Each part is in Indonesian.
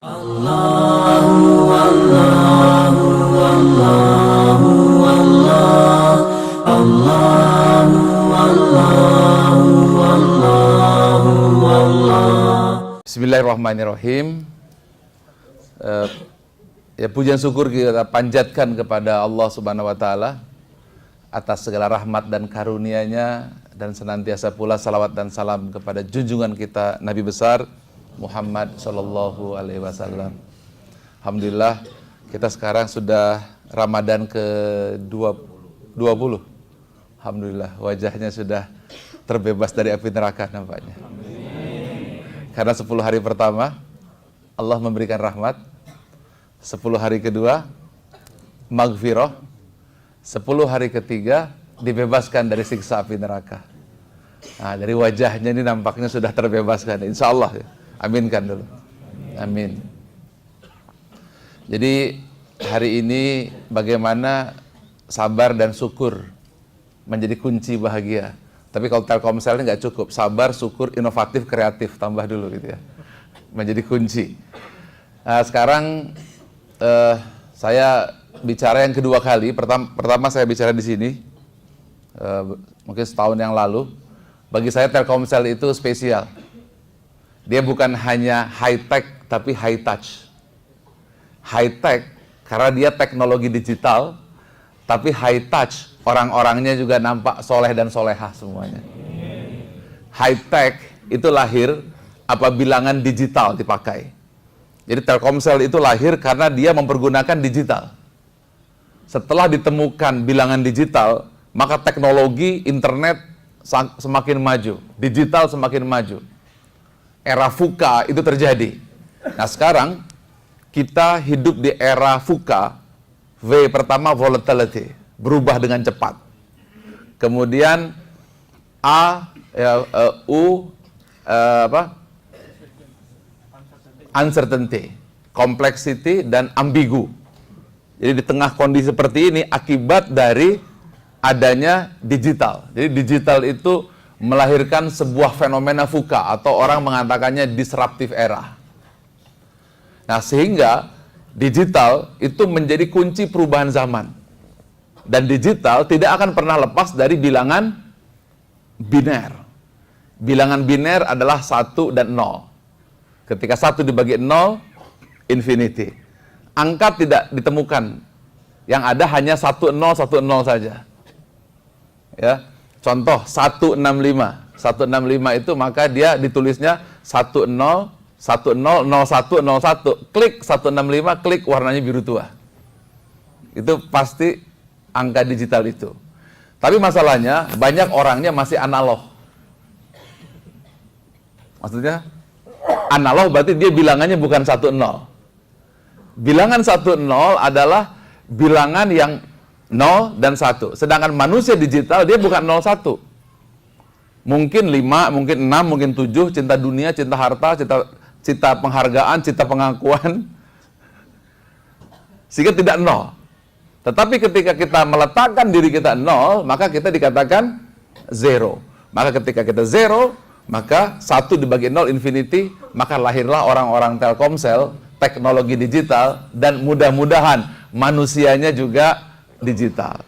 Allahu Allahu Allahu Allah Allahu Allahu Allahu Allah. Bismillahirrahmanirrahim. Pujian syukur kita panjatkan kepada Allah Subhanahu wa taala atas segala rahmat dan karunia-Nya, dan senantiasa pula salawat dan salam kepada junjungan kita Nabi besar Muhammad sallallahu alaihi wasallam. Alhamdulillah, kita sekarang sudah Ramadan ke-20. Alhamdulillah, wajahnya sudah terbebas dari api neraka nampaknya. Karena 10 hari pertama Allah memberikan rahmat, 10 hari kedua maghfirah, 10 hari ketiga dibebaskan dari siksa api neraka. Nah, dari wajahnya ini nampaknya sudah terbebaskan, insya Allah ya. Aminkan dulu. Amin. Jadi hari ini bagaimana sabar dan syukur menjadi kunci bahagia. Tapi kalau Telkomsel ini nggak cukup. Sabar, syukur, inovatif, kreatif. Tambah dulu gitu ya. Menjadi kunci. Nah, sekarang saya bicara yang kedua kali. Pertama saya bicara di sini. Mungkin setahun yang lalu. Bagi saya Telkomsel itu spesial. Dia bukan hanya high-tech, tapi high-touch. High-tech, karena dia teknologi digital, tapi high-touch, orang-orangnya juga nampak soleh dan solehah semuanya. High-tech itu lahir apa bilangan digital dipakai. Jadi Telkomsel itu lahir karena dia mempergunakan digital. Setelah ditemukan bilangan digital, maka teknologi internet semakin maju, digital semakin maju. Era VUCA itu terjadi. Nah sekarang kita hidup di era VUCA. V pertama volatility, berubah dengan cepat. Kemudian uncertainty, complexity, dan ambigu. Jadi di tengah kondisi seperti ini akibat dari adanya digital. Jadi digital itu melahirkan sebuah fenomena VUCA atau orang mengatakannya disruptive era. Nah, sehingga digital itu menjadi kunci perubahan zaman. Dan digital tidak akan pernah lepas dari bilangan biner. Bilangan biner adalah 1 dan 0. Ketika 1 dibagi 0, infinity. Angka tidak ditemukan. Yang ada hanya 1010 saja. Ya. Contoh 165. 165 itu maka dia ditulisnya 10100101. Klik 165, klik warnanya biru tua. Itu pasti angka digital itu. Tapi masalahnya banyak orangnya masih analog. Maksudnya analog berarti dia bilangannya bukan 10. Bilangan 10 adalah bilangan yang 0 dan 1. Sedangkan manusia digital dia bukan 0, 1. Mungkin 5, mungkin 6, mungkin 7, cinta dunia, cinta harta, cinta penghargaan, cinta pengakuan. Sehingga tidak 0. Tetapi ketika kita meletakkan diri kita 0, maka kita dikatakan 0. Maka ketika kita 0, maka 1 dibagi 0 infinity, maka lahirlah orang-orang Telkomsel, teknologi digital, dan mudah-mudahan manusianya juga digital.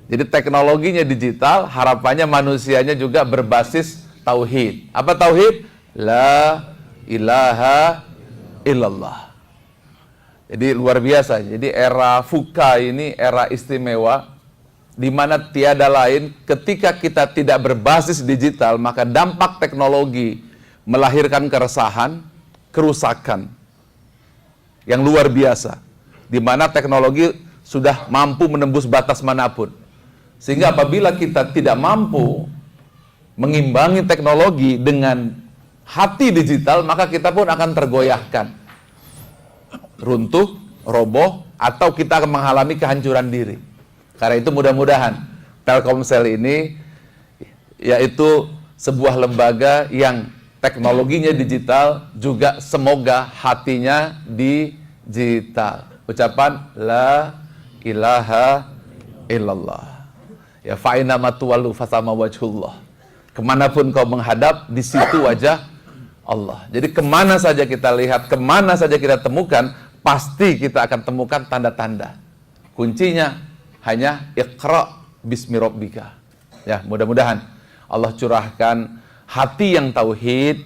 Jadi teknologinya digital, harapannya manusianya juga berbasis tauhid. Apa tauhid? La ilaha illallah. Jadi luar biasa. Jadi era VUCA ini era istimewa, di mana tiada lain ketika kita tidak berbasis digital, maka dampak teknologi melahirkan keresahan, kerusakan yang luar biasa. Di mana teknologi sudah mampu menembus batas manapun. Sehingga apabila kita tidak mampu mengimbangi teknologi dengan hati digital, maka kita pun akan tergoyahkan. Runtuh, roboh, atau kita akan mengalami kehancuran diri. Karena itu mudah-mudahan Telkomsel ini yaitu sebuah lembaga yang teknologinya digital, juga semoga hatinya digital. Ucapan la ilaha illallah. Ya fa'ina matuwalu fasama wajhullah. Kemanapun kau menghadap, di situ wajah Allah. Jadi kemana saja kita lihat, kemana saja kita temukan, pasti kita akan temukan tanda-tanda. Kuncinya hanya iqra bismi rabbika. Ya, mudah-mudahan Allah curahkan hati yang tauhid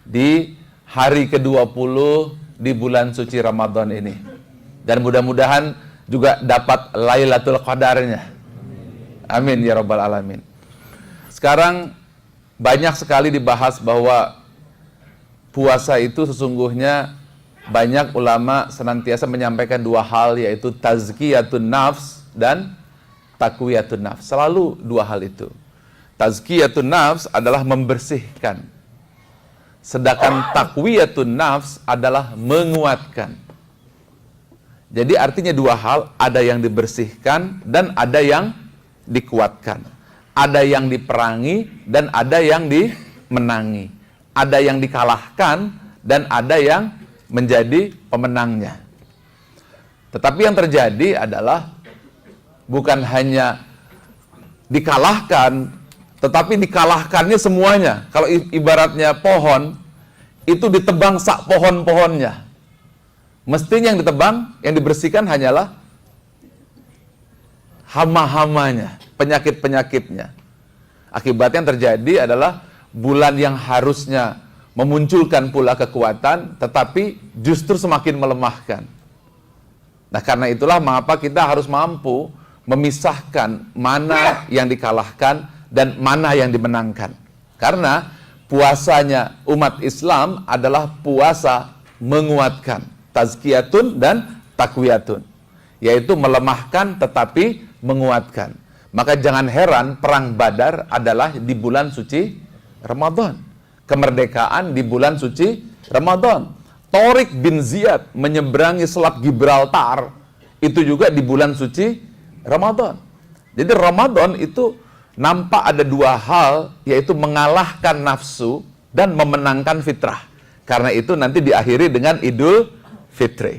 di hari ke-20 di bulan suci Ramadan ini. Dan mudah-mudahan juga dapat Lailatul Qadarnya. Amin ya rabbal alamin. Sekarang banyak sekali dibahas bahwa puasa itu sesungguhnya banyak ulama senantiasa menyampaikan dua hal, yaitu tazkiyatun nafs dan takwiyatun nafs. Selalu dua hal itu. Tazkiyatun nafs adalah membersihkan, sedangkan takwiyatun nafs adalah menguatkan. Jadi artinya dua hal, ada yang dibersihkan dan ada yang dikuatkan. Ada yang diperangi dan ada yang dimenangi. Ada yang dikalahkan dan ada yang menjadi pemenangnya. Tetapi yang terjadi adalah bukan hanya dikalahkan, tetapi dikalahkannya semuanya. Kalau ibaratnya pohon, itu ditebang sak pohon-pohonnya. Mestinya yang ditebang, yang dibersihkan hanyalah hama-hamanya, penyakit-penyakitnya. Akibatnya yang terjadi adalah bulan yang harusnya memunculkan pula kekuatan, tetapi justru semakin melemahkan. Nah, karena itulah mengapa kita harus mampu memisahkan mana yang dikalahkan dan mana yang dimenangkan. Karena puasanya umat Islam adalah puasa menguatkan, tazkiyatun dan takwiyatun, yaitu melemahkan tetapi menguatkan. Maka jangan heran perang Badar adalah di bulan suci Ramadan. Kemerdekaan di bulan suci Ramadan. Tariq bin Ziyad menyeberangi Selat Gibraltar itu juga di bulan suci Ramadan. Jadi Ramadan itu nampak ada dua hal, yaitu mengalahkan nafsu dan memenangkan fitrah. Karena itu nanti diakhiri dengan Idul Fitri,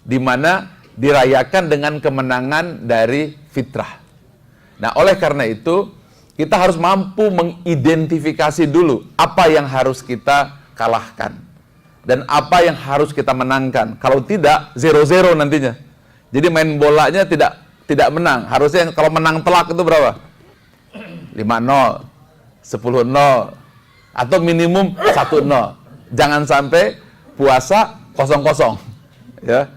di mana dirayakan dengan kemenangan dari fitrah. Nah, oleh karena itu kita harus mampu mengidentifikasi dulu apa yang harus kita kalahkan dan apa yang harus kita menangkan. Kalau tidak, 0-0 nantinya. Jadi main bolanya tidak menang. Harusnya kalau menang telak itu berapa? 5-0, 10-0, atau minimum 1-0. Jangan sampai puasa 0-0. Ya.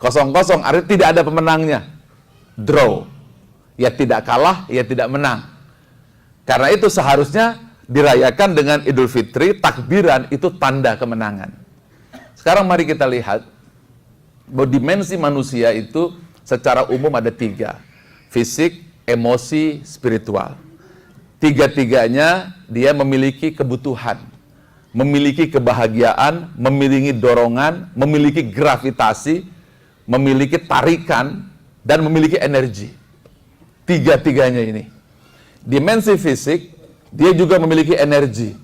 0-0 artinya tidak ada pemenangnya. Draw. Ya tidak kalah, ya tidak menang. Karena itu seharusnya dirayakan dengan Idul Fitri, takbiran itu tanda kemenangan. Sekarang mari kita lihat bahwa dimensi manusia itu secara umum ada 3. Fisik, emosi, spiritual. Tiga-tiganya dia memiliki kebutuhan, memiliki kebahagiaan, memiliki dorongan, memiliki gravitasi, memiliki tarikan, dan memiliki energi. Tiga-tiganya ini. Dimensi fisik, dia juga memiliki energi.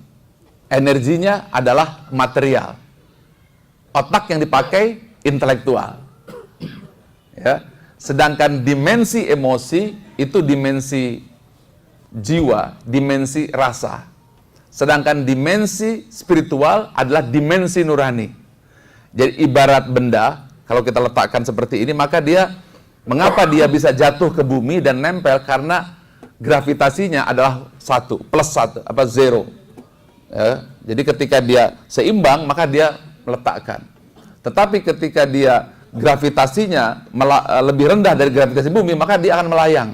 Energinya adalah material. Otak yang dipakai intelektual. Ya. Sedangkan dimensi emosi itu dimensi jiwa, dimensi rasa. Sedangkan dimensi spiritual adalah dimensi nurani. Jadi ibarat benda, kalau kita letakkan seperti ini, maka mengapa dia bisa jatuh ke bumi dan nempel? Karena gravitasinya adalah 1, plus 1, 0. Ya, jadi ketika dia seimbang, maka dia meletakkan. Tetapi ketika dia gravitasinya lebih rendah dari gravitasi bumi, maka dia akan melayang.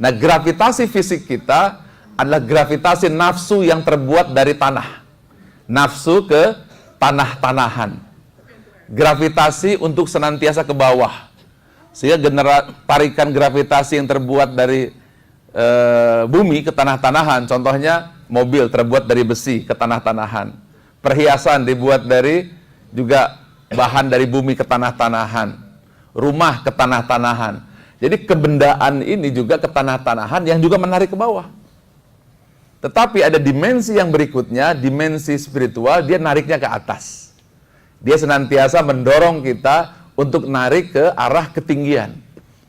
Nah, gravitasi fisik kita adalah gravitasi nafsu yang terbuat dari tanah. Nafsu ke tanah-tanahan. Gravitasi untuk senantiasa ke bawah. Sehingga tarikan gravitasi yang terbuat dari bumi ke tanah-tanahan. Contohnya mobil terbuat dari besi ke tanah-tanahan. Perhiasan dibuat dari juga bahan dari bumi ke tanah-tanahan. Rumah ke tanah-tanahan. Jadi kebendaan ini juga ke tanah-tanahan yang juga menarik ke bawah. Tetapi ada dimensi yang berikutnya, dimensi spiritual, dia nariknya ke atas. Dia senantiasa mendorong kita untuk narik ke arah ketinggian.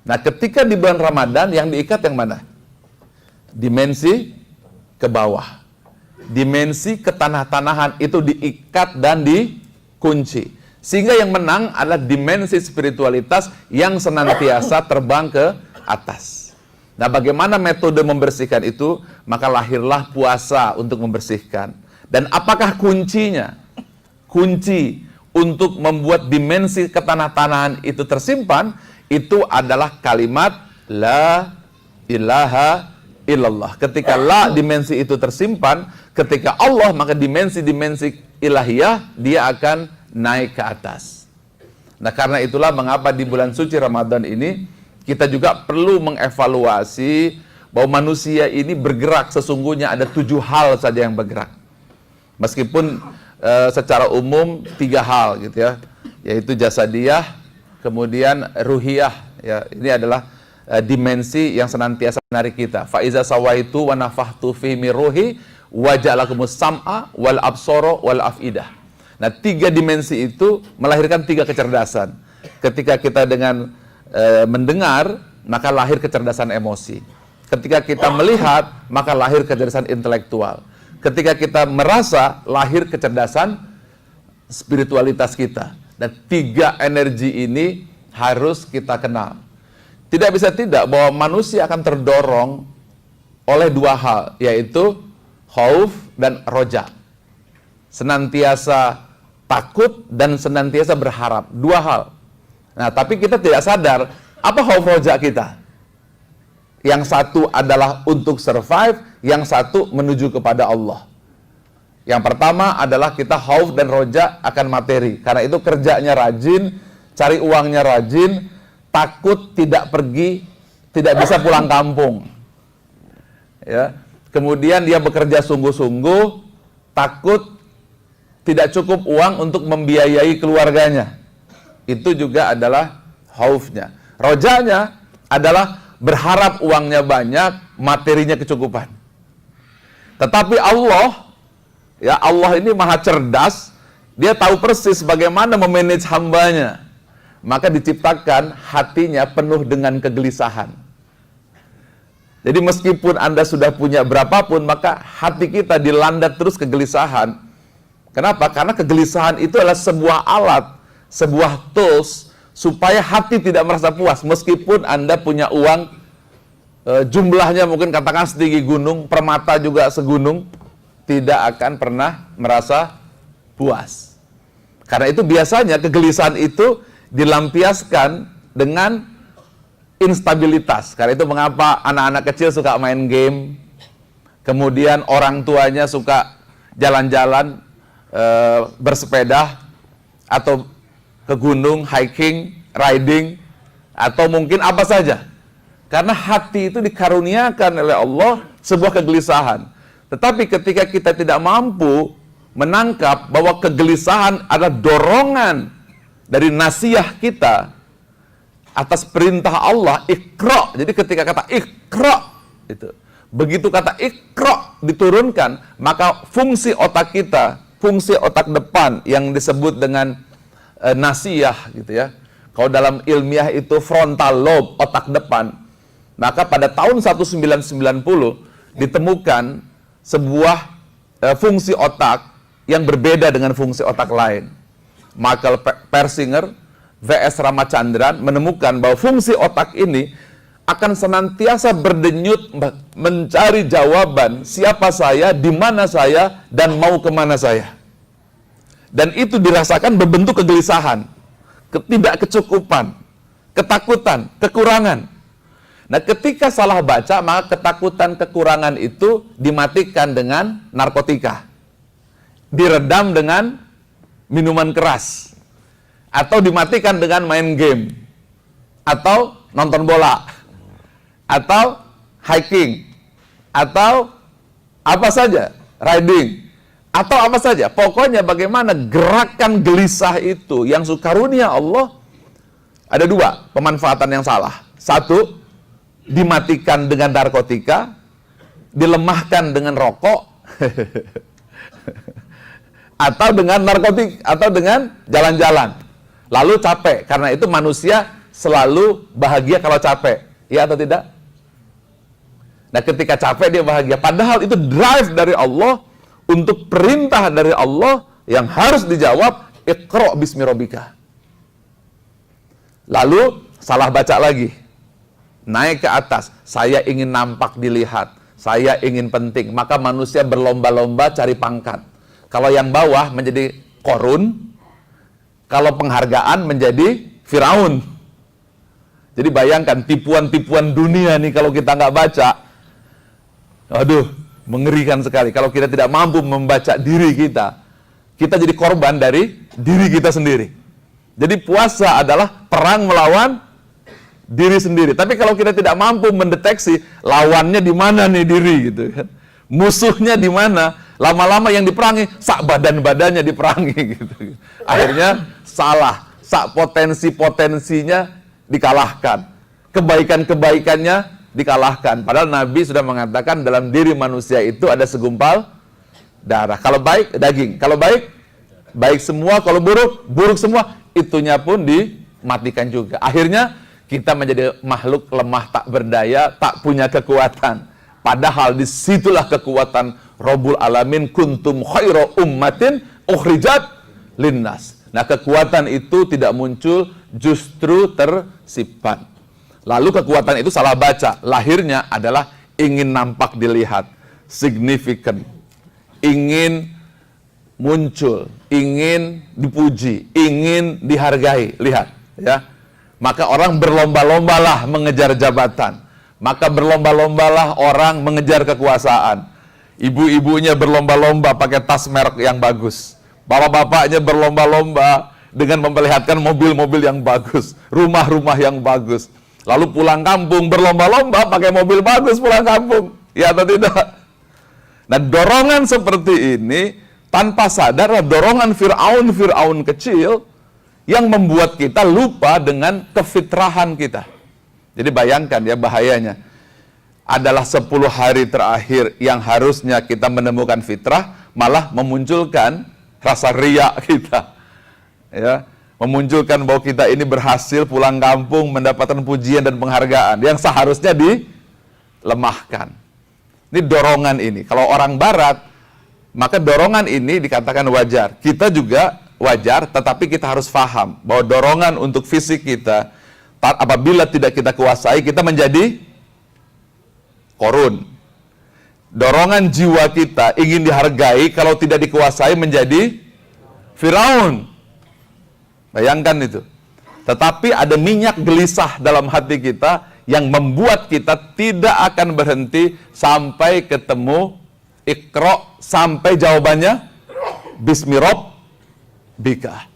Nah, ketika di bulan Ramadan yang diikat yang mana? Dimensi ke bawah. dimensi ketanah-tanahan itu diikat dan dikunci. Sehingga yang menang adalah dimensi spiritualitas yang senantiasa terbang ke atas. Nah, bagaimana metode membersihkan itu? Maka lahirlah puasa untuk membersihkan. Dan apakah kuncinya? Kunci untuk membuat dimensi ketanah-tanahan itu tersimpan, itu adalah kalimat La ilaha illallah. Ketika la dimensi itu tersimpan, ketika Allah, maka dimensi-dimensi ilahiyah dia akan naik ke atas. Nah, karena itulah mengapa di bulan suci Ramadan ini kita juga perlu mengevaluasi bahwa manusia ini bergerak, sesungguhnya ada 7 hal saja yang bergerak. Meskipun secara umum 3 hal gitu ya, yaitu jasadiyah, kemudian ruhiyah ya. Ini adalah dimensi yang senantiasa menarik kita. Fa iza sawaitu wa nafakhtu fi min ruhi wa ja'alakumus sam'a wal absara wal afidah. Nah, 3 dimensi itu melahirkan 3 kecerdasan. Ketika kita dengan mendengar, maka lahir kecerdasan emosi. Ketika kita melihat, maka lahir kecerdasan intelektual. Ketika kita merasa, lahir kecerdasan spiritualitas kita. Dan 3 energi ini harus kita kenal. Tidak bisa tidak bahwa manusia akan terdorong oleh 2 hal, yaitu khauf dan roja. Senantiasa takut dan senantiasa berharap. 2 hal. Nah, tapi kita tidak sadar apa khauf roja kita. Yang satu adalah untuk survive, yang satu menuju kepada Allah. Yang pertama adalah kita khauf dan roja akan materi. Karena itu kerjanya rajin, cari uangnya rajin, takut tidak pergi, tidak bisa pulang kampung. Ya. Kemudian dia bekerja sungguh-sungguh, takut tidak cukup uang untuk membiayai keluarganya. Itu juga adalah khaufnya. Rojanya adalah berharap uangnya banyak, materinya kecukupan. Tetapi Allah, ya Allah ini maha cerdas, dia tahu persis bagaimana memanage hambanya. Maka diciptakan hatinya penuh dengan kegelisahan. Jadi meskipun Anda sudah punya berapapun, maka hati kita dilanda terus kegelisahan. Kenapa? Karena kegelisahan itu adalah sebuah alat, sebuah tools, supaya hati tidak merasa puas. Meskipun Anda punya uang, jumlahnya mungkin katakan setinggi gunung, permata juga segunung, tidak akan pernah merasa puas. Karena itu biasanya kegelisahan itu dilampiaskan dengan instabilitas. Karena itu mengapa anak-anak kecil suka main game, kemudian orang tuanya suka jalan-jalan, bersepeda, atau ke gunung, hiking, riding, atau mungkin apa saja. Karena hati itu dikaruniakan oleh Allah sebuah kegelisahan. Tetapi ketika kita tidak mampu menangkap bahwa kegelisahan adalah dorongan dari nasiah kita atas perintah Allah, Iqra. Jadi ketika kata Iqra itu, begitu kata Iqra diturunkan, maka fungsi otak kita, fungsi otak depan yang disebut dengan nasiah gitu ya. Kalau dalam ilmiah itu frontal lobe, otak depan. Maka pada tahun 1990 ditemukan sebuah fungsi otak yang berbeda dengan fungsi otak lain. Michael Persinger, V.S. Ramachandran menemukan bahwa fungsi otak ini akan senantiasa berdenyut mencari jawaban siapa saya, di mana saya, dan mau kemana saya. Dan itu dirasakan berbentuk kegelisahan, ketidakkecukupan, ketakutan, kekurangan. Nah, ketika salah baca, maka ketakutan, kekurangan itu dimatikan dengan narkotika, diredam dengan minuman keras, atau dimatikan dengan main game, atau nonton bola, atau hiking, atau apa saja, riding, atau apa saja. Pokoknya bagaimana gerakan gelisah itu yang sukarunia Allah, ada 2 pemanfaatan yang salah. 1, dimatikan dengan narkotika, dilemahkan dengan rokok, atau dengan narkotik, atau dengan jalan-jalan. Lalu capek, karena itu manusia selalu bahagia kalau capek. Iya atau tidak? Nah, ketika capek dia bahagia. Padahal itu drive dari Allah untuk perintah dari Allah yang harus dijawab, Iqra' bismi rabbika. Lalu salah baca lagi, naik ke atas, saya ingin nampak dilihat, saya ingin penting, maka manusia berlomba-lomba cari pangkat. Kalau yang bawah menjadi Korun, kalau penghargaan menjadi Firaun. Jadi bayangkan tipuan-tipuan dunia nih kalau kita nggak baca, aduh, mengerikan sekali. Kalau kita tidak mampu membaca diri kita jadi korban dari diri kita sendiri. Jadi puasa adalah perang melawan diri sendiri. Tapi kalau kita tidak mampu mendeteksi lawannya di mana nih diri gitu kan, musuhnya di mana, lama-lama yang diperangi sak badan-badannya diperangi gitu. Akhirnya salah, sak potensi-potensinya dikalahkan, kebaikan-kebaikannya dikalahkan. Padahal Nabi sudah mengatakan dalam diri manusia itu ada segumpal darah. Kalau baik, daging. Kalau baik, baik semua. Kalau buruk, buruk semua. Itunya pun dimatikan juga. Akhirnya kita menjadi makhluk lemah tak berdaya, tak punya kekuatan. Padahal disitulah kekuatan Rabbul Alamin, kuntum khaira ummatin ukhrijat linnas. Nah, kekuatan itu tidak muncul, justru tersimpan. Lalu kekuatan itu salah baca. Lahirnya adalah ingin nampak dilihat, signifikan, ingin muncul, ingin dipuji, ingin dihargai. Lihat, ya. Maka orang berlomba-lombalah mengejar jabatan. Maka berlomba-lombalah orang mengejar kekuasaan. Ibu-ibunya berlomba-lomba pakai tas merek yang bagus. Bapak-bapaknya berlomba-lomba dengan memperlihatkan mobil-mobil yang bagus, rumah-rumah yang bagus. Lalu pulang kampung berlomba-lomba pakai mobil bagus pulang kampung. Ya atau tidak? Nah, dorongan seperti ini tanpa sadar dorongan Fir'aun kecil yang membuat kita lupa dengan kefitrahan kita. Jadi bayangkan ya bahayanya. Adalah 10 hari terakhir yang harusnya kita menemukan fitrah, malah memunculkan rasa riak kita, ya, memunculkan bahwa kita ini berhasil pulang kampung mendapatkan pujian dan penghargaan yang seharusnya dilemahkan. Ini dorongan ini. Kalau orang Barat, maka dorongan ini dikatakan wajar. Kita juga wajar, tetapi kita harus paham bahwa dorongan untuk fisik kita, apabila tidak kita kuasai, kita menjadi korun. Dorongan jiwa kita ingin dihargai, kalau tidak dikuasai menjadi Firaun. Bayangkan itu. Tetapi ada minyak gelisah dalam hati kita yang membuat kita tidak akan berhenti sampai ketemu Iqra, sampai jawabannya Bismi Rabbika.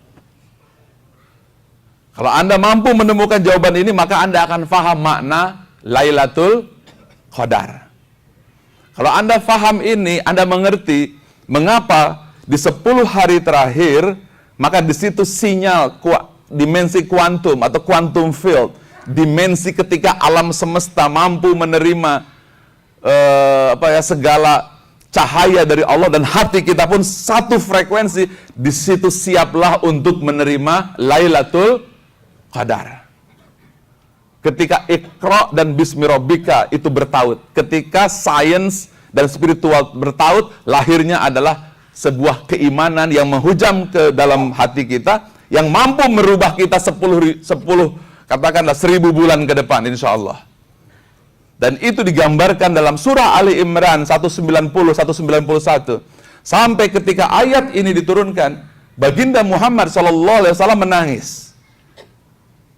Kalau Anda mampu menemukan jawaban ini, maka Anda akan faham makna Lailatul Qadar. Kalau Anda faham ini, Anda mengerti mengapa di 10 hari terakhir, maka di situ sinyal dimensi kuantum atau quantum field, dimensi ketika alam semesta mampu menerima segala cahaya dari Allah, dan hati kita pun satu frekuensi, di situ siaplah untuk menerima Lailatul Qadar. Ketika Iqra dan Bismi Rabbika itu bertaut, ketika sains dan spiritual bertaut, lahirnya adalah sebuah keimanan yang menghujam ke dalam hati kita, yang mampu merubah kita 10 katakanlah 1000 bulan ke depan insya Allah. Dan itu digambarkan dalam surah Ali Imran 190-191. Sampai ketika ayat ini diturunkan, Baginda Muhammad SAW menangis.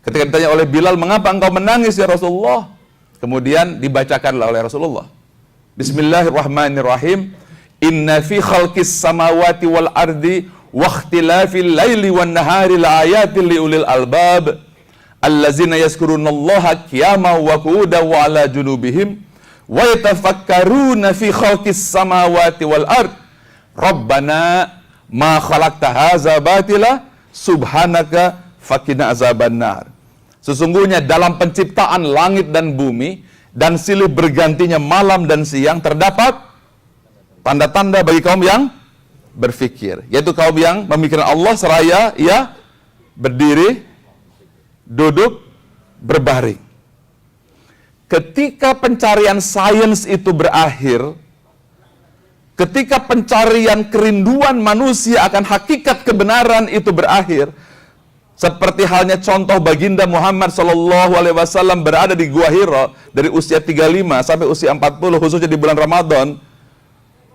Ketika ditanya oleh Bilal, mengapa engkau menangis ya Rasulullah? Kemudian dibacakanlah oleh Rasulullah, Bismillahirrahmanirrahim. Inna fi khalqis samawati wal ardi wa ikhtilafil laili wan nahari laayatin liulil albab allazina yazkurunallaha qiyaman wa qu'udan wa ala junubihim wa yatafakkaruna fi khalqis samawati wal ard rabbana ma khalaqta hadza batila subhanaka faqina azabannar. Sesungguhnya dalam penciptaan langit dan bumi dan silih bergantinya malam dan siang terdapat tanda-tanda bagi kaum yang berfikir, yaitu kaum yang memikirkan Allah seraya ia berdiri, duduk, berbaring. Ketika pencarian sains itu berakhir, ketika pencarian kerinduan manusia akan hakikat kebenaran itu berakhir, seperti halnya contoh baginda Muhammad SAW berada di Gua Hira dari usia 35 sampai usia 40, khususnya di bulan Ramadan,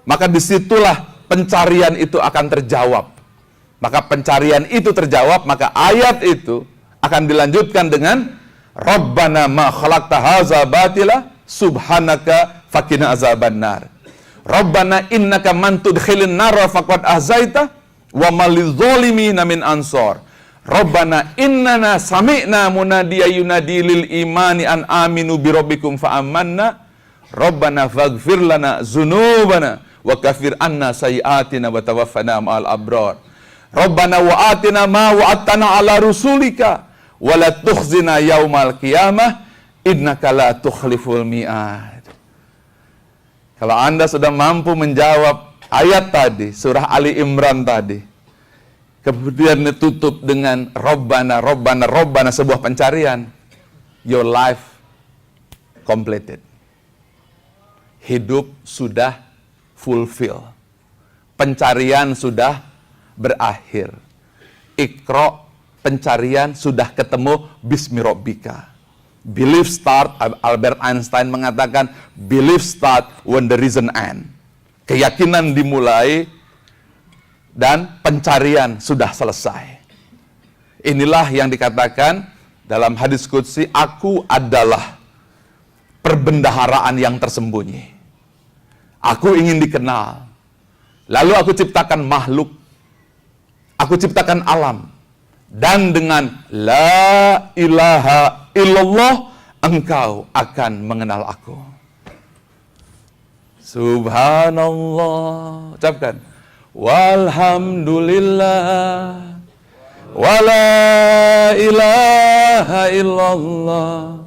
maka disitulah pencarian itu akan terjawab. Maka pencarian itu terjawab, maka ayat itu akan dilanjutkan dengan Rabbana ma khalaqta hadza batila subhanaka faqina azabannar. Rabbana innaka man tudkhilin nara faqad ahzaita wa mal lidzalimina min ansor. Rabbana innana sami'na munadiya yunadi lil imani an aminu bi rabbikum fa amanna. Rabbana faghfir lana dzunubana wa kafir anna sayiatina wa tawaffana ma'al abrar. Rabbana wa atina ma wa'adtana ala rusulika wa la tukhzina yaumal qiyamah innaka la tukhliful mi'ad. Kalau Anda sudah mampu menjawab ayat tadi, surah Ali Imran tadi, kemudian ditutup dengan Rabbana, Rabbana, Rabbana, sebuah pencarian, your life completed. Hidup sudah fulfill. Pencarian sudah berakhir. Iqra, pencarian sudah ketemu Bismi Rabbika. Belief start, Albert Einstein mengatakan, belief start when the reason end. Keyakinan dimulai dan pencarian sudah selesai. Inilah yang dikatakan dalam hadis qudsi, aku adalah perbendaharaan yang tersembunyi. Aku ingin dikenal. Lalu aku ciptakan makhluk. Aku ciptakan alam. Dan dengan la ilaha illallah, engkau akan mengenal aku. Subhanallah. Ucapkan. Walhamdulillah wala ilaha illallah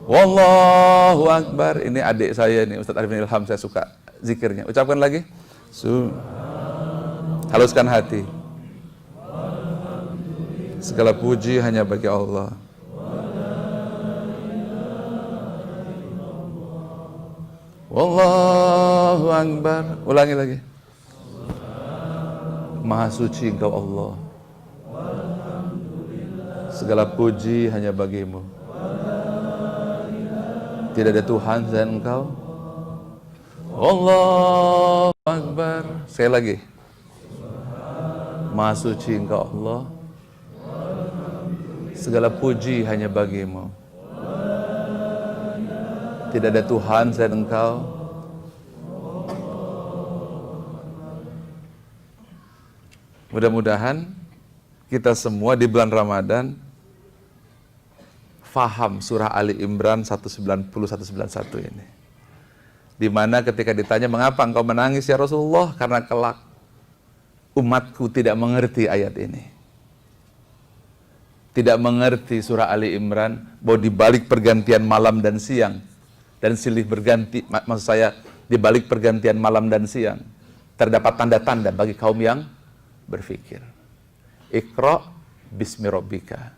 wallahu akbar. Ini adik saya nih, Ustadz Arifin Ilham, saya suka zikirnya. Ucapkan lagi. Haluskan hati. Segala puji hanya bagi Allah. Wallahu akbar. Ulangi lagi. Maha suci Engkau Allah. Segala puji hanya bagimu. Tidak ada Tuhan selain Engkau. Allahu Akbar. Sekali lagi. Maha suci Engkau Allah. Segala puji hanya bagimu. Tidak ada Tuhan selain Engkau. Mudah-mudahan kita semua di bulan Ramadan faham surah Ali Imran 190-191 ini. Di mana ketika ditanya, mengapa engkau menangis ya Rasulullah? Karena kelak umatku tidak mengerti ayat ini. Tidak mengerti surah Ali Imran bahwa di balik pergantian malam dan siang dan silih berganti, maksud saya di balik pergantian malam dan siang terdapat tanda-tanda bagi kaum yang berfikir. Iqra bismi rabbika.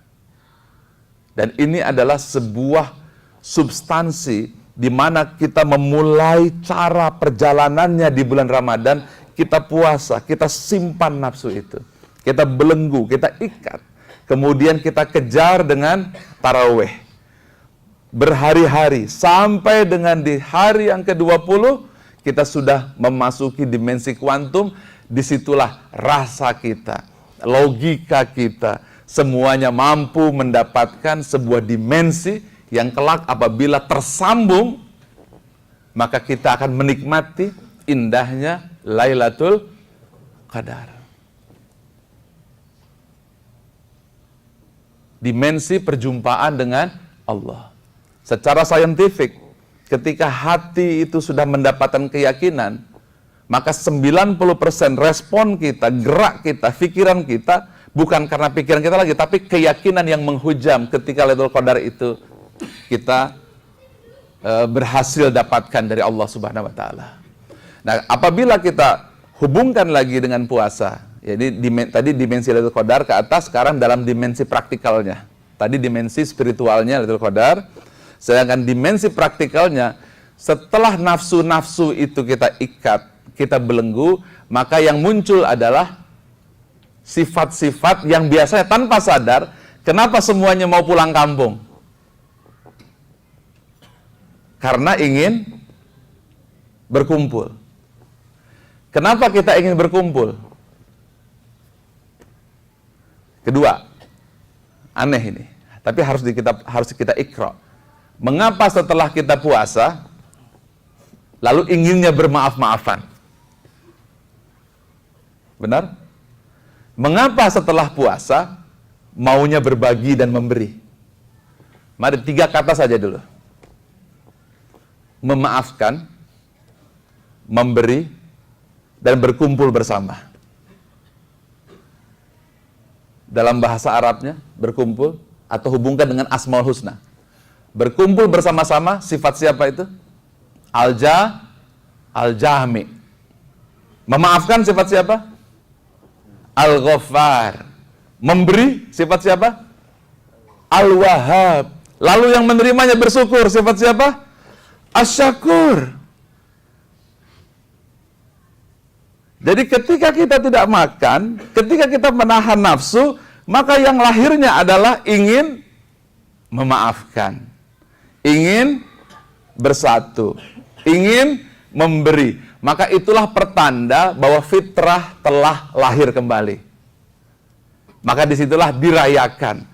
Dan ini adalah sebuah substansi di mana kita memulai cara perjalanannya di bulan Ramadan. Kita puasa, kita simpan nafsu itu, kita belenggu, kita ikat, kemudian kita kejar dengan tarawih berhari-hari sampai dengan di hari yang ke-20 kita sudah memasuki dimensi kuantum. Disitulah rasa kita, logika kita, semuanya mampu mendapatkan sebuah dimensi yang kelak apabila tersambung, maka kita akan menikmati indahnya Lailatul Qadar. Dimensi perjumpaan dengan Allah. Secara saintifik, ketika hati itu sudah mendapatkan keyakinan, maka 90% respon kita, gerak kita, pikiran kita, bukan karena pikiran kita lagi, tapi keyakinan yang menghujam ketika Lailatul Qadar itu kita berhasil dapatkan dari Allah Subhanahu wa taala. Nah, apabila kita hubungkan lagi dengan puasa, jadi tadi dimensi Lailatul Qadar ke atas, sekarang dalam dimensi praktikalnya. Tadi dimensi spiritualnya Lailatul Qadar, sedangkan dimensi praktikalnya setelah nafsu-nafsu itu kita ikat, kita belenggu, maka yang muncul adalah sifat-sifat yang biasanya tanpa sadar. Kenapa semuanya mau pulang kampung? Karena ingin berkumpul. Kenapa kita ingin berkumpul? Kedua, aneh ini, tapi harus kita ikra. Mengapa setelah kita puasa lalu inginnya bermaaf-maafan? Benar? Mengapa setelah puasa maunya berbagi dan memberi? Mari 3 kata saja dulu. Memaafkan, memberi, dan berkumpul bersama. Dalam bahasa Arabnya, berkumpul atau hubungkan dengan Asmaul Husna. Berkumpul bersama-sama, sifat siapa itu? Al-Jami. Memaafkan sifat siapa? Al-Ghaffar. Memberi sifat siapa? Al-Wahhab. Lalu yang menerimanya bersyukur, sifat siapa? Asy-Syakur. Jadi ketika kita tidak makan, ketika kita menahan nafsu, maka yang lahirnya adalah ingin memaafkan, ingin bersatu, ingin memberi. Maka itulah pertanda bahwa fitrah telah lahir kembali. Maka disitulah dirayakan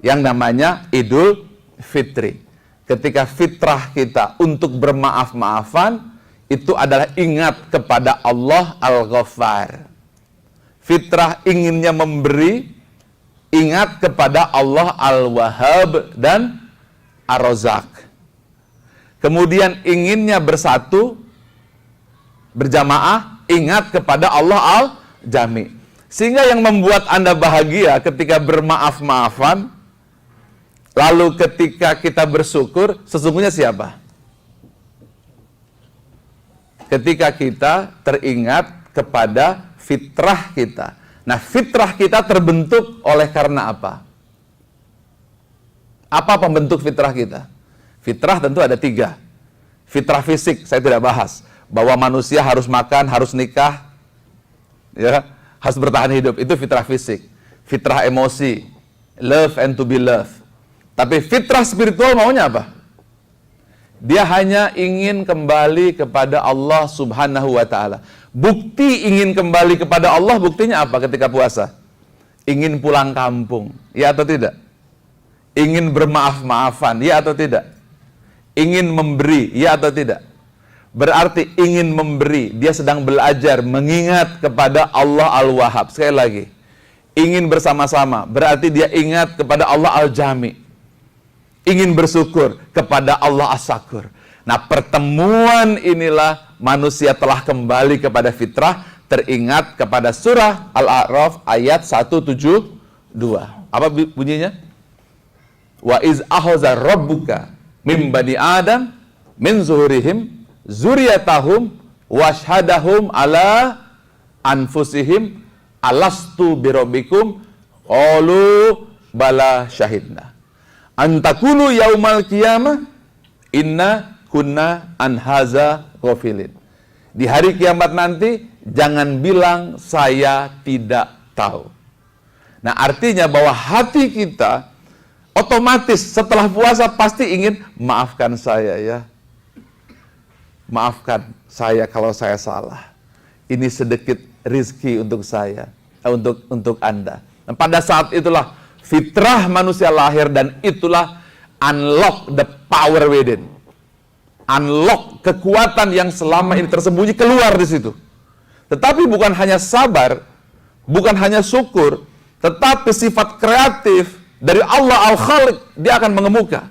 yang namanya Idul Fitri. Ketika fitrah kita untuk bermaaf-maafan, itu adalah ingat kepada Allah Al-Ghaffar. Fitrah inginnya memberi, ingat kepada Allah Al-Wahhab dan Ar-Razak. Kemudian inginnya bersatu, berjamaah, ingat kepada Allah Al-Jami. Sehingga yang membuat Anda bahagia ketika bermaaf-maafan, lalu ketika kita bersyukur, sesungguhnya siapa? Ketika kita teringat kepada fitrah kita. Nah, fitrah kita terbentuk oleh karena apa? Apa pembentuk fitrah kita? Fitrah tentu ada 3. Fitrah fisik, saya tidak bahas. Bahwa manusia harus makan, harus nikah, ya, harus bertahan hidup. Itu fitrah fisik. Fitrah emosi, love and to be loved. Tapi fitrah spiritual maunya apa? Dia hanya ingin kembali kepada Allah Subhanahu wa ta'ala. Bukti ingin kembali kepada Allah, buktinya apa ketika puasa? Ingin pulang kampung, ya atau tidak? Ingin bermaaf-maafan, ya atau tidak? Ingin memberi, ya atau tidak? Berarti ingin memberi, dia sedang belajar mengingat kepada Allah Al-Wahhab. Sekali lagi, ingin bersama-sama, berarti dia ingat kepada Allah Al-Jami. Ingin bersyukur kepada Allah As-Syakur. Nah, pertemuan inilah manusia telah kembali kepada fitrah, teringat kepada surah Al-A'raf ayat 172. Apa bunyinya? Wa iz akhadha rabbuka mim bani Adam min zuhurihim zuriyatahum washhadahum ala anfusihim alastu birabbikum qalu bala syahidna antakulu yaumal qiyamah inna kunna an haza ghafilin. Di hari kiamat nanti jangan bilang saya tidak tahu. Nah, artinya bahwa hati kita otomatis setelah puasa pasti ingin maafkan saya ya. Maafkan saya kalau saya salah. Ini sedikit rizki untuk saya, untuk Anda. Dan pada saat itulah fitrah manusia lahir dan itulah unlock the power within. Unlock kekuatan yang selama ini tersembunyi keluar di situ. Tetapi bukan hanya sabar, bukan hanya syukur, tetapi sifat kreatif dari Allah Al-Khaliq dia akan mengemuka.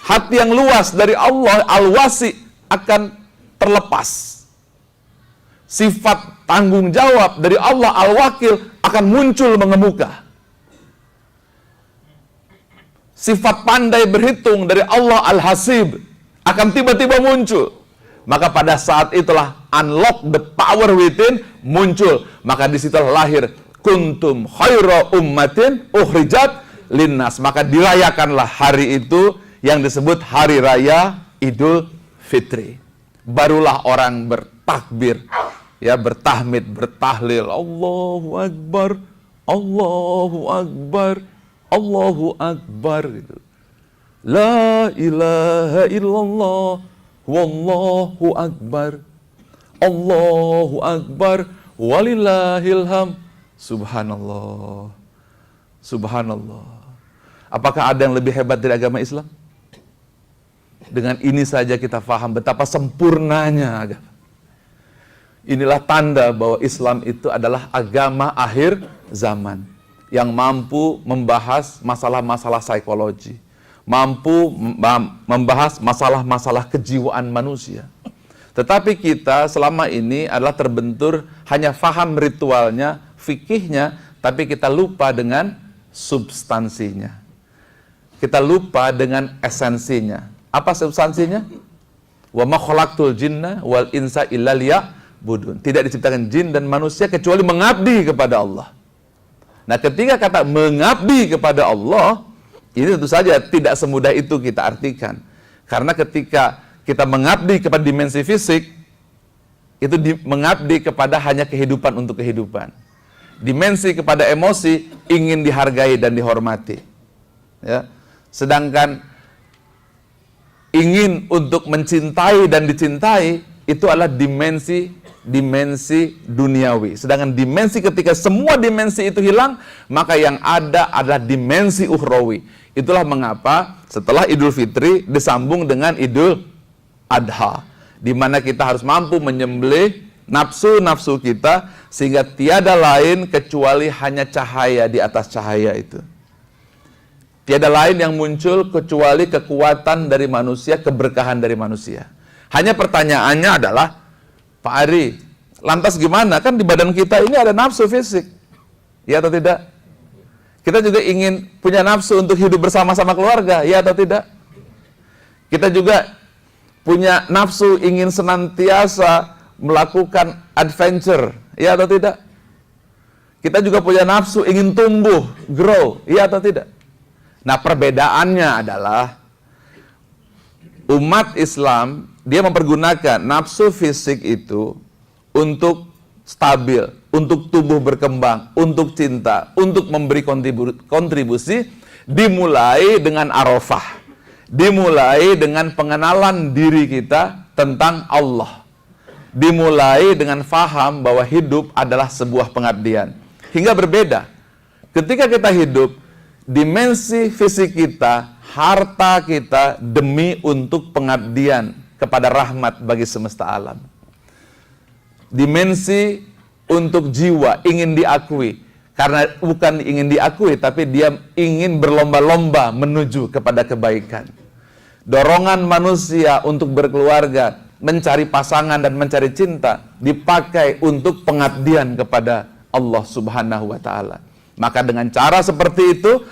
Hati yang luas dari Allah Al-Wasi akan terlepas. Sifat tanggung jawab dari Allah Al-Wakil akan muncul mengemuka. Sifat pandai berhitung dari Allah Al-Hasib akan tiba-tiba muncul. Maka pada saat itulah unlock the power within muncul. Maka disitulah lahir kuntum khaira ummatin ukhrijat linnas. Maka dirayakanlah hari itu yang disebut hari raya Idul Fitri. barulah orang bertakbir, ya, bertahmid, bertahlil, Allahu Akbar, Allahu Akbar, Allahu Akbar, gitu. La ilaha illallah, wallahu akbar, Allahu akbar, walillahilham, subhanallah, subhanallah. Apakah ada yang lebih hebat dari agama Islam? Dengan ini saja kita faham betapa sempurnanya agama. Inilah tanda bahwa Islam itu adalah agama akhir zaman yang mampu membahas masalah-masalah psikologi, mampu membahas masalah-masalah kejiwaan manusia. Tetapi kita selama ini adalah terbentur hanya faham ritualnya, fikihnya, tapi kita lupa dengan substansinya. Kita lupa dengan esensinya. Apa substansinya? Wa ma khalaqtul jinna wal insa illa liya'budun. Tidak diciptakan jin dan manusia kecuali mengabdi kepada Allah. Nah, ketika kata mengabdi kepada Allah, ini tentu saja tidak semudah itu kita artikan. Karena ketika kita mengabdi kepada dimensi fisik, itu mengabdi kepada hanya kehidupan untuk kehidupan. Dimensi kepada emosi, ingin dihargai dan dihormati. Ya. Sedangkan ingin untuk mencintai dan dicintai, itu adalah dimensi duniawi. Sedangkan dimensi ketika semua dimensi itu hilang, maka yang ada adalah dimensi ukhrawi. Itulah mengapa setelah Idul Fitri disambung dengan Idul Adha, di mana kita harus mampu menyembelih nafsu-nafsu kita sehingga tiada lain kecuali hanya cahaya di atas cahaya itu. Tiada lain yang muncul kecuali kekuatan dari manusia, keberkahan dari manusia. Hanya pertanyaannya adalah, Pak Ari, lantas gimana? Kan di badan kita ini ada nafsu fisik, ya atau tidak? Kita juga ingin punya nafsu untuk hidup bersama-sama keluarga, ya atau tidak? Kita juga punya nafsu ingin senantiasa melakukan adventure, ya atau tidak? Kita juga punya nafsu ingin tumbuh, grow, ya atau tidak? Nah, perbedaannya adalah umat Islam, dia mempergunakan nafsu fisik itu untuk stabil, untuk tumbuh berkembang, untuk cinta, untuk memberi kontribusi, dimulai dengan Arafah, dimulai dengan pengenalan diri kita tentang Allah, dimulai dengan faham bahwa hidup adalah sebuah pengabdian. Hingga berbeda, ketika kita hidup, dimensi fisik kita, harta kita demi untuk pengabdian kepada rahmat bagi semesta alam. Dimensi untuk jiwa ingin diakui, karena bukan ingin diakui, tapi dia ingin berlomba-lomba menuju kepada kebaikan. Dorongan manusia untuk berkeluarga, mencari pasangan dan mencari cinta dipakai untuk pengabdian kepada Allah Subhanahu wa Ta'ala. Maka dengan cara seperti itu,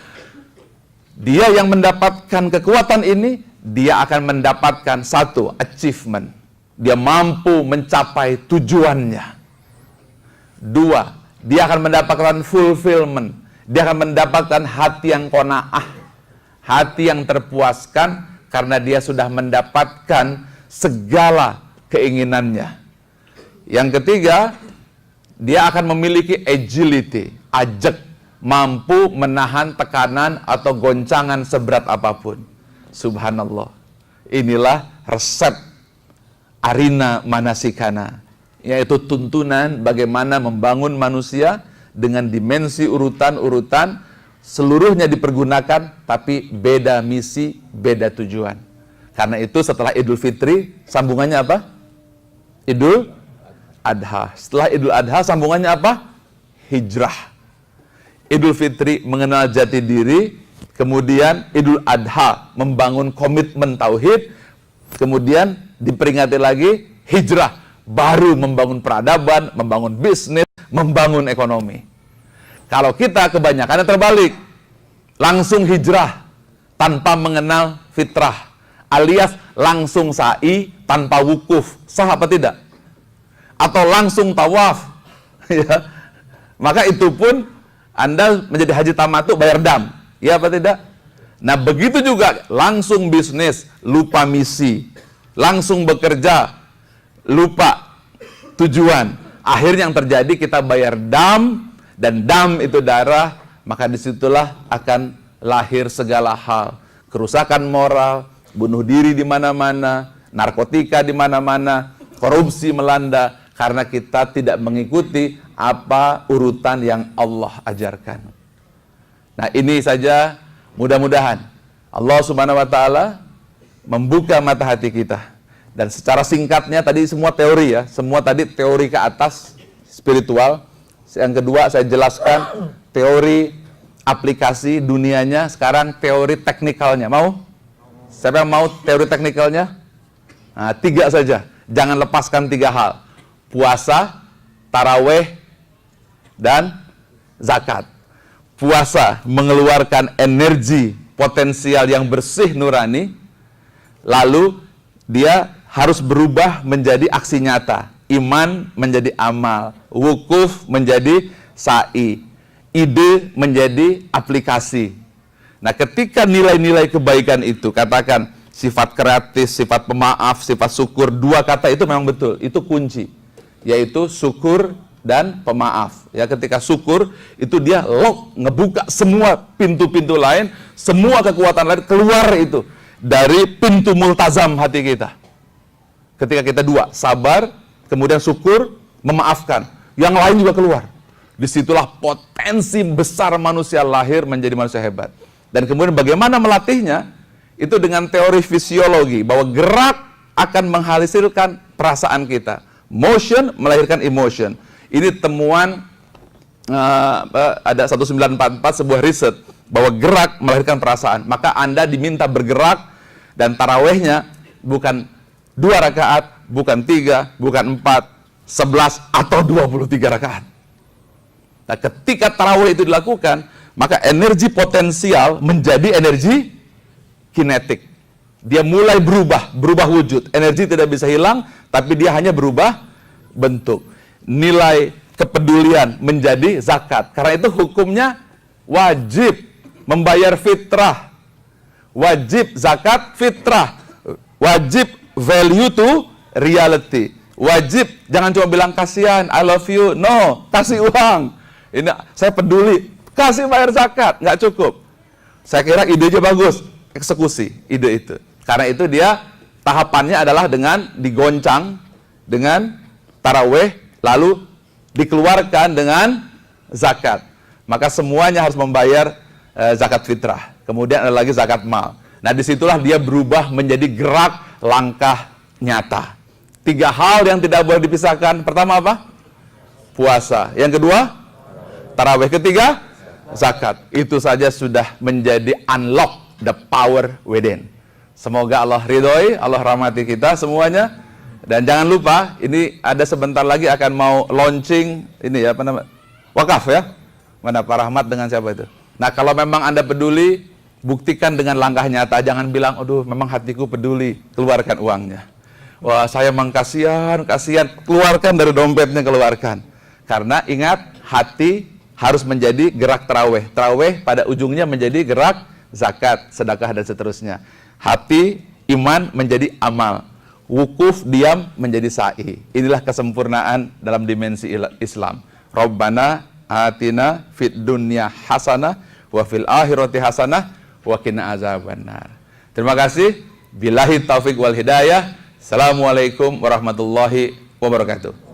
dia yang mendapatkan kekuatan ini, dia akan mendapatkan satu achievement. Dia mampu mencapai tujuannya. Dua, dia akan mendapatkan fulfillment. Dia akan mendapatkan hati yang qanaah, hati yang terpuaskan karena dia sudah mendapatkan segala keinginannya. Yang ketiga, dia akan memiliki agility, ajak, mampu menahan tekanan atau goncangan seberat apapun. Subhanallah. Inilah resep arina manasikana, yaitu tuntunan bagaimana membangun manusia dengan dimensi urutan-urutan, seluruhnya dipergunakan, tapi beda misi, beda tujuan. Karena itu setelah Idul Fitri, sambungannya apa? Idul Adha. Setelah Idul Adha, sambungannya apa? Hijrah. Idul Fitri mengenal jati diri, kemudian Idul Adha membangun komitmen tauhid, kemudian diperingati lagi hijrah, baru membangun peradaban, membangun bisnis, membangun ekonomi. Kalau kita kebanyakan terbalik, langsung hijrah tanpa mengenal fitrah, alias langsung sa'i tanpa wukuf, sah apa tidak? Atau langsung tawaf, ya. Maka itu pun Anda menjadi haji tamattu bayar dam, ya apa tidak? Nah, begitu juga langsung bisnis, lupa misi, langsung bekerja, lupa tujuan. Akhirnya yang terjadi kita bayar dam, dan dam itu darah, maka disitulah akan lahir segala hal. Kerusakan moral, bunuh diri di mana-mana, narkotika di mana-mana, korupsi melanda, karena kita tidak mengikuti apa urutan yang Allah ajarkan. Nah, ini saja, mudah-mudahan Allah Subhanahu wa taala membuka mata hati kita. Dan secara singkatnya tadi semua teori ya, semua tadi teori ke atas spiritual. Yang kedua saya jelaskan teori aplikasi dunianya, sekarang teori teknikalnya. Mau? Siapa yang mau teori teknikalnya? Nah, 3 saja. Jangan lepaskan 3 hal. Puasa, taraweh, dan zakat. Puasa mengeluarkan energi potensial yang bersih nurani, lalu dia harus berubah menjadi aksi nyata. Iman menjadi amal, wukuf menjadi sa'i, ide menjadi aplikasi. Nah, ketika nilai-nilai kebaikan itu, katakan sifat kreatif, sifat pemaaf, sifat syukur, 2 kata itu memang betul, itu kunci, yaitu syukur dan pemaaf. Ya, ketika syukur itu dia lock, ngebuka semua pintu-pintu lain, semua kekuatan lain keluar itu dari pintu multazam hati kita. Ketika kita 2, sabar, kemudian syukur, memaafkan, yang lain juga keluar. Disitulah potensi besar manusia lahir menjadi manusia hebat. Dan kemudian bagaimana melatihnya? Itu dengan teori fisiologi, bahwa gerak akan menghasilkan perasaan kita. Motion melahirkan emotion. Ini temuan ada 1944, sebuah riset, bahwa gerak melahirkan perasaan. Maka Anda diminta bergerak, dan tarawehnya bukan 2 rakaat, bukan 3, bukan 4, 11, atau 23 rakaat. Nah, ketika tarawih itu dilakukan, maka energi potensial menjadi energi kinetik. Dia mulai berubah wujud. Energi tidak bisa hilang, tapi dia hanya berubah bentuk. Nilai kepedulian menjadi zakat. Karena itu hukumnya wajib membayar fitrah. Wajib zakat fitrah. Wajib value to reality. Wajib, jangan cuma bilang kasihan, I love you. No, kasih uang. Ini saya peduli, kasih bayar zakat, nggak cukup. Saya kira idenya bagus, eksekusi ide itu. Karena itu dia tahapannya adalah dengan digoncang dengan taraweh, lalu dikeluarkan dengan zakat. Maka semuanya harus membayar zakat fitrah. Kemudian ada lagi zakat mal. Nah, disitulah dia berubah menjadi gerak langkah nyata. 3 hal yang tidak boleh dipisahkan. Pertama apa? Puasa. Yang kedua? Tarawih. Ketiga? Zakat. Itu saja sudah menjadi unlock the power within. Semoga Allah ridhoi, Allah rahmati kita semuanya. Dan jangan lupa, ini ada sebentar lagi akan mau launching ini ya, apa namanya? Wakaf ya. Mana Pak Rahmat dengan siapa itu? Nah, kalau memang Anda peduli, buktikan dengan langkah nyata. Jangan bilang, aduh memang hatiku peduli, keluarkan uangnya. Wah, saya memang kasihan, keluarkan dari dompetnya, keluarkan. Karena ingat, hati harus menjadi gerak taraweh. Taraweh pada ujungnya menjadi gerak zakat, sedekah, dan seterusnya. Hati, iman menjadi amal. Wukuf, diam menjadi sa'i. Inilah kesempurnaan dalam dimensi Islam. Rabbana atina fid dunya hasanah wa fil akhirati hasanah wa qina azabannar. Terima kasih. Billahi taufik wal hidayah. Assalamualaikum warahmatullahi wabarakatuh.